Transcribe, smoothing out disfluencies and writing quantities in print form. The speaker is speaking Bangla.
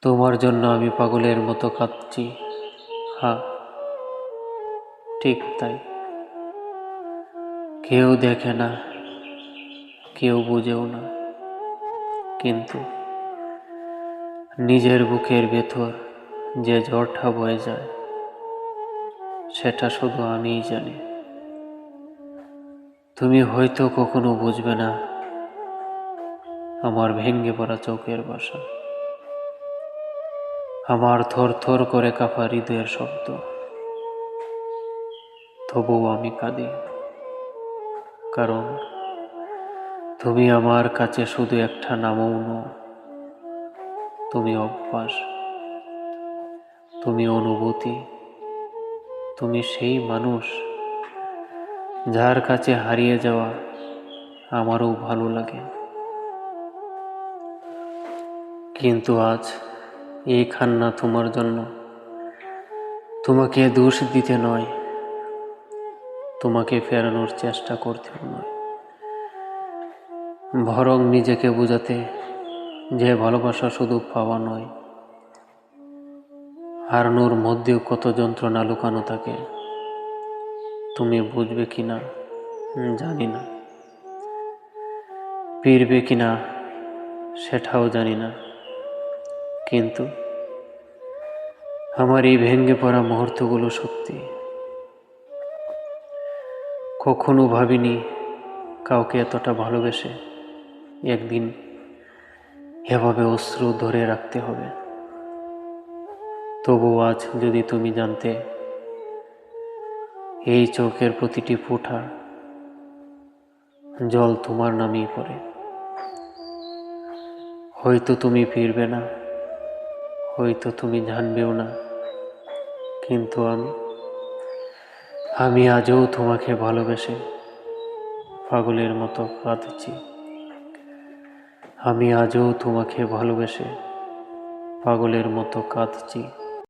তোমার জন্য আমি পাগলের মতো কাঁদছি। হ্যাঁ, ঠিক তাই। কেউ দেখে না, কেউ বুঝেও না, কিন্তু নিজের বুকের ভেতর যে ঝড়টা বয়ে যায় সেটা শুধু আমিই জানি। তুমি হয়তো কখনো বুঝবে না আমার ভেঙে পড়া চোখের ভাষা, আমার থর থর করে কাঁপা হৃদয়ের শব্দ। তবুও আমি কাঁদি, কারণ তুমি আমার কাছে শুধু একটা নামও নও। তুমি অভ্যাস, তুমি অনুভূতি, তুমি সেই মানুষ যার কাছে হারিয়ে যাওয়া আমারও ভালো লাগে। কিন্তু আজ এই কান্না তোমার জন্য, তোমাকে দোষ দিতে নয়, তোমাকে ফেরানোর চেষ্টা করতেও নয়, বরং নিজেকে বোঝাতে যে ভালোবাসা শুধু পাওয়া নয়, হারানোর মধ্যেও কত যন্ত্রণা লুকানো থাকে। তুমি বুঝবে কিনা জানি না, ফিরবে কিনা সেটাও জানি না, কিন্তু আমার এই ভেঙে পড়া মুহূর্তগুলো সত্যি। কখনো ভাবিনি কাউকে এতটা ভালোবেসে একদিন এভাবে অশ্রু ধরে রাখতে হবে। তবু আজ যদি তুমি জানতে এই চোখের প্রতিটি ফোঁটা জল তোমার নামেই পড়ে। হয়তো তুমি ফিরবে না, হয়তো তুমি জানবেও না, কিন্তু আমি আজও তোমাকে ভালোবেসে পাগলের মতো কাঁদছি। আমি আজও তোমাকে ভালোবেসে পাগলের মতো কাঁদছি।